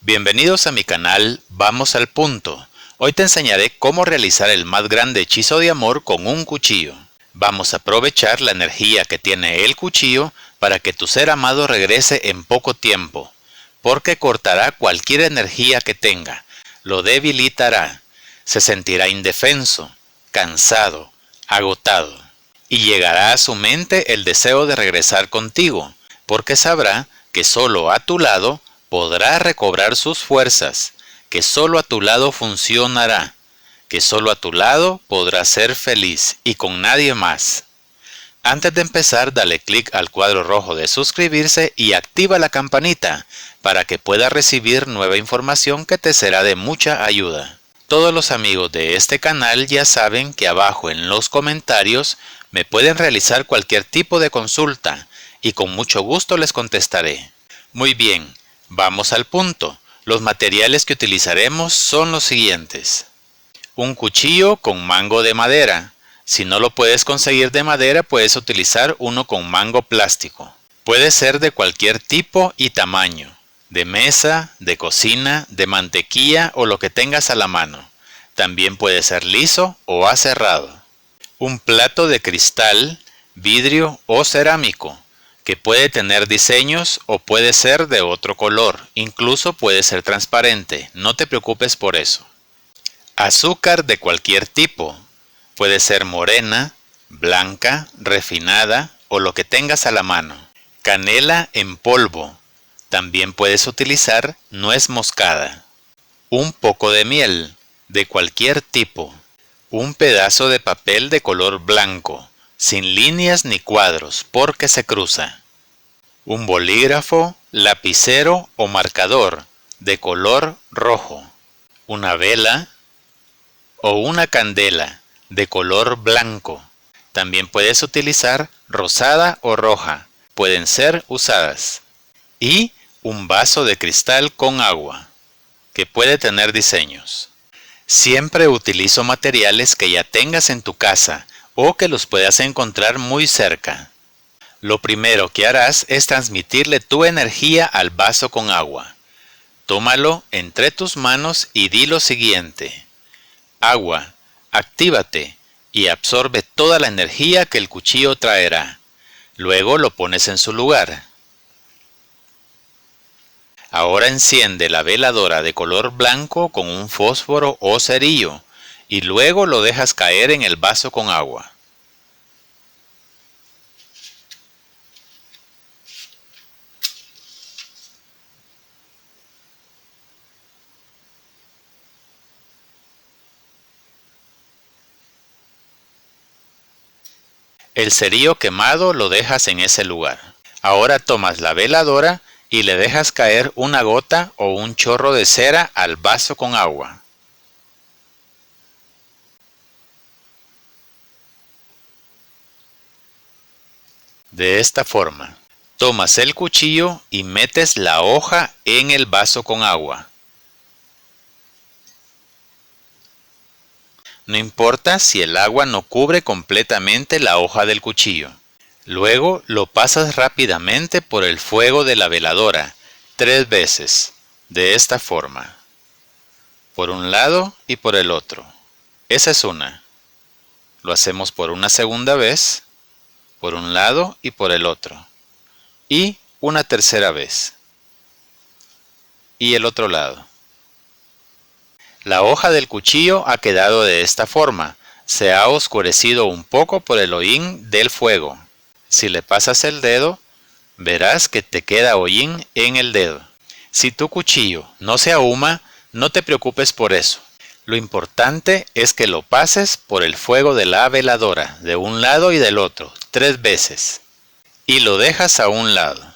Bienvenidos a mi canal Vamos al Punto. Hoy te enseñaré cómo realizar el más grande hechizo de amor con un cuchillo. Vamos a aprovechar la energía que tiene el cuchillo para que tu ser amado regrese en poco tiempo, porque cortará cualquier energía que tenga, lo debilitará, se sentirá indefenso, cansado, agotado, y llegará a su mente el deseo de regresar contigo, porque sabrá que solo a tu lado podrá recobrar sus fuerzas, que solo a tu lado funcionará, que solo a tu lado podrá ser feliz y con nadie más. Antes de empezar, dale clic al cuadro rojo de suscribirse y activa la campanita para que puedas recibir nueva información que te será de mucha ayuda. Todos los amigos de este canal ya saben que abajo en los comentarios me pueden realizar cualquier tipo de consulta y con mucho gusto les contestaré. Muy bien, vamos al punto. Los materiales que utilizaremos son los siguientes. Un cuchillo con mango de madera. Si no lo puedes conseguir de madera, puedes utilizar uno con mango plástico. Puede ser de cualquier tipo y tamaño, de mesa, de cocina, de mantequilla o lo que tengas a la mano. También puede ser liso o aserrado. Un plato de cristal, vidrio o cerámico, que puede tener diseños o puede ser de otro color, incluso puede ser transparente, no te preocupes por eso. Azúcar de cualquier tipo, puede ser morena, blanca, refinada o lo que tengas a la mano. Canela en polvo, también puedes utilizar nuez moscada. Un poco de miel, de cualquier tipo. Un pedazo de papel de color blanco, sin líneas ni cuadros porque se cruza. Un bolígrafo, lapicero o marcador de color rojo. Una vela o una candela de color blanco. También puedes utilizar rosada o roja, pueden ser usadas. Y un vaso de cristal con agua, que puede tener diseños. Siempre utilizo materiales que ya tengas en tu casa o que los puedas encontrar muy cerca. Lo primero que harás es transmitirle tu energía al vaso con agua. Tómalo entre tus manos y di lo siguiente. Agua, actívate y absorbe toda la energía que el cuchillo traerá. Luego lo pones en su lugar. Ahora enciende la veladora de color blanco con un fósforo o cerillo y luego lo dejas caer en el vaso con agua. El cerillo quemado lo dejas en ese lugar. Ahora tomas la veladora y le dejas caer una gota o un chorro de cera al vaso con agua. De esta forma, tomas el cuchillo y metes la hoja en el vaso con agua. No importa si el agua no cubre completamente la hoja del cuchillo. Luego lo pasas rápidamente por el fuego de la veladora, 3 veces, de esta forma. Por un lado y por el otro. Esa es una. Lo hacemos por una segunda vez, por un lado y por el otro. Y una tercera vez. Y el otro lado. La hoja del cuchillo ha quedado de esta forma. Se ha oscurecido un poco por el hollín del fuego. Si le pasas el dedo, verás que te queda hollín en el dedo. Si tu cuchillo no se ahuma, no te preocupes por eso. Lo importante es que lo pases por el fuego de la veladora, de un lado y del otro, 3 veces. Y lo dejas a un lado.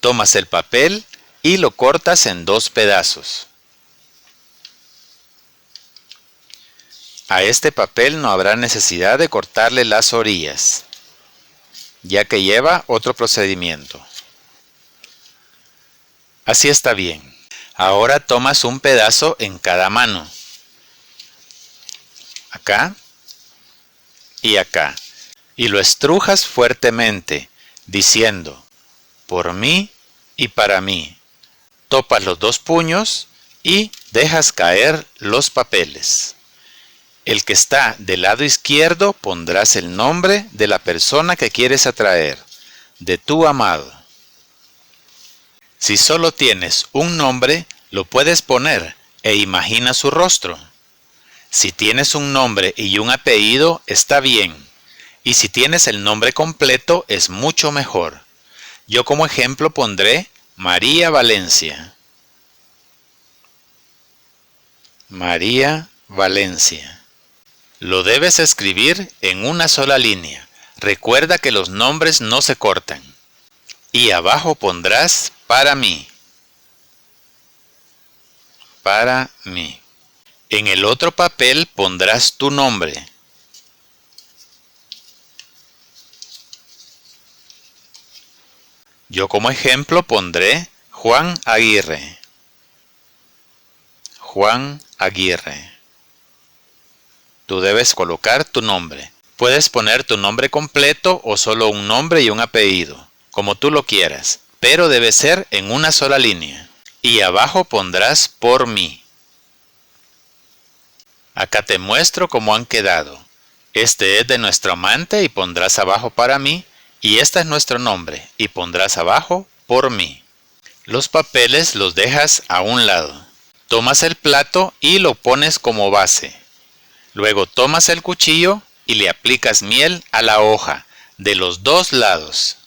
Tomas el papel y lo cortas en 2 pedazos. A este papel no habrá necesidad de cortarle las orillas, ya que lleva otro procedimiento. Así está bien. Ahora tomas un pedazo en cada mano. Acá y acá. Y lo estrujas fuertemente, diciendo, por mí y para mí. Topas los dos puños y dejas caer los papeles. El que está del lado izquierdo pondrás el nombre de la persona que quieres atraer, de tu amado. Si solo tienes un nombre, lo puedes poner e imagina su rostro. Si tienes un nombre y un apellido, está bien. Y si tienes el nombre completo, es mucho mejor. Yo como ejemplo pondré María Valencia. María Valencia. Lo debes escribir en una sola línea. Recuerda que los nombres no se cortan. Y abajo pondrás para mí. Para mí. En el otro papel pondrás tu nombre. Yo como ejemplo pondré Juan Aguirre. Juan Aguirre. Tú debes colocar tu nombre. Puedes poner tu nombre completo o solo un nombre y un apellido, como tú lo quieras, pero debe ser en una sola línea. Y abajo pondrás por mí. Acá te muestro cómo han quedado. Este es de nuestro amante y pondrás abajo para mí, y este es nuestro nombre y pondrás abajo por mí. Los papeles los dejas a un lado. Tomas el plato y lo pones como base. Luego tomas el cuchillo y le aplicas miel a la hoja de los dos lados.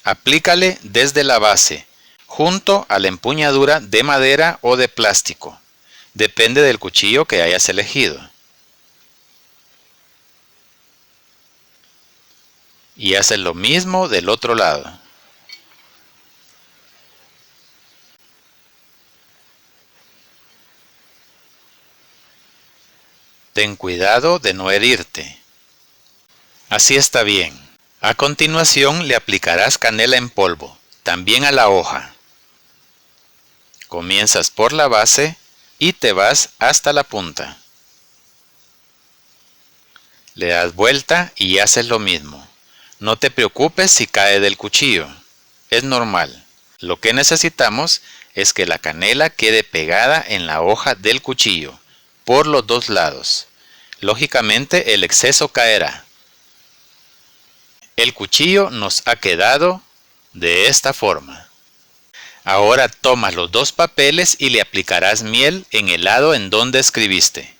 Aplícale desde la base, junto a la empuñadura de madera o de plástico. Depende del cuchillo que hayas elegido. Y haces lo mismo del otro lado. Ten cuidado de no herirte. Así está bien. A continuación le aplicarás canela en polvo, también a la hoja. Comienzas por la base y te vas hasta la punta. Le das vuelta y haces lo mismo. No te preocupes si cae del cuchillo. Es normal. Lo que necesitamos es que la canela quede pegada en la hoja del cuchillo, por los dos lados. Lógicamente el exceso caerá. El cuchillo nos ha quedado de esta forma. Ahora tomas los dos papeles y le aplicarás miel en el lado en donde escribiste.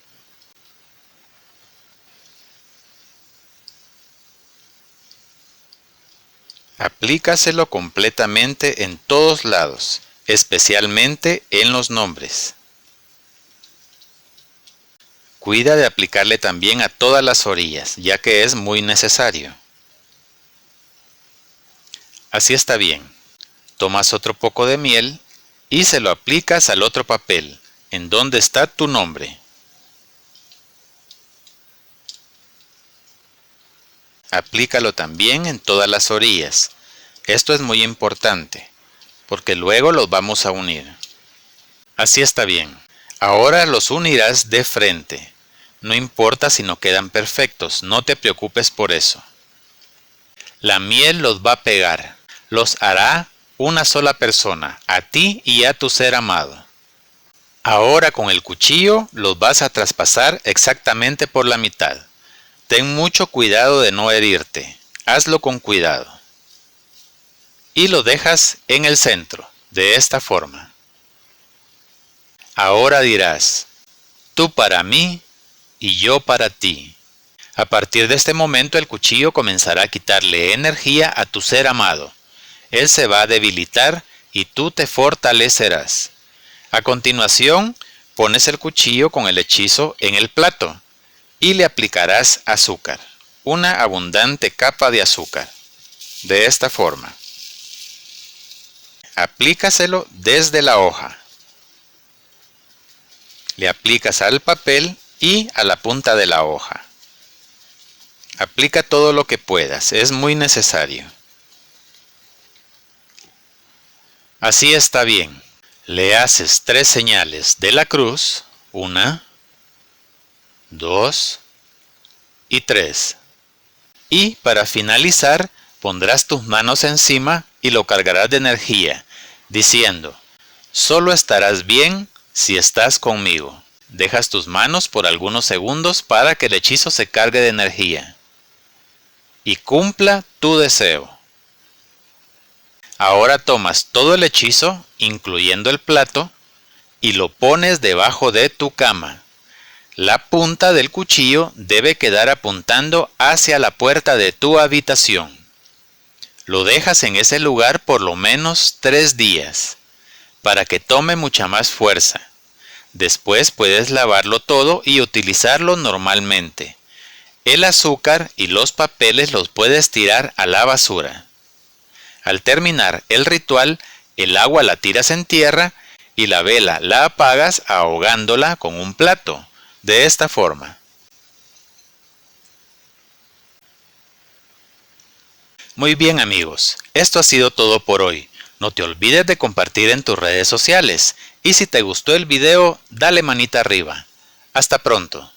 Aplícaselo completamente en todos lados, especialmente en los nombres. Cuida de aplicarle también a todas las orillas, ya que es muy necesario. Así está bien. Tomas otro poco de miel y se lo aplicas al otro papel, en donde está tu nombre. Aplícalo también en todas las orillas. Esto es muy importante, porque luego los vamos a unir. Así está bien. Ahora los unirás de frente. No importa si no quedan perfectos, no te preocupes por eso. La miel los va a pegar. Los hará una sola persona, a ti y a tu ser amado. Ahora con el cuchillo los vas a traspasar exactamente por la mitad. Ten mucho cuidado de no herirte. Hazlo con cuidado. Y lo dejas en el centro, de esta forma. Ahora dirás, tú para mí y yo para ti. A partir de este momento el cuchillo comenzará a quitarle energía a tu ser amado. Él se va a debilitar y tú te fortalecerás. A continuación, pones el cuchillo con el hechizo en el plato y le aplicarás azúcar, una abundante capa de azúcar, de esta forma. Aplícaselo desde la hoja. Le aplicas al papel y a la punta de la hoja. Aplica todo lo que puedas, es muy necesario. Así está bien. Le haces 3 señales de la cruz, 1, 2 y 3. Y para finalizar, pondrás tus manos encima y lo cargarás de energía, diciendo: solo estarás bien si estás conmigo. Dejas tus manos por algunos segundos para que el hechizo se cargue de energía y cumpla tu deseo. Ahora tomas todo el hechizo, incluyendo el plato, y lo pones debajo de tu cama. La punta del cuchillo debe quedar apuntando hacia la puerta de tu habitación. Lo dejas en ese lugar por lo menos 3 días, para que tome mucha más fuerza. Después puedes lavarlo todo y utilizarlo normalmente. El azúcar y los papeles los puedes tirar a la basura. Al terminar el ritual, el agua la tiras en tierra y la vela la apagas ahogándola con un plato, de esta forma. Muy bien amigos, esto ha sido todo por hoy. No te olvides de compartir en tus redes sociales y si te gustó el video, dale manita arriba. Hasta pronto.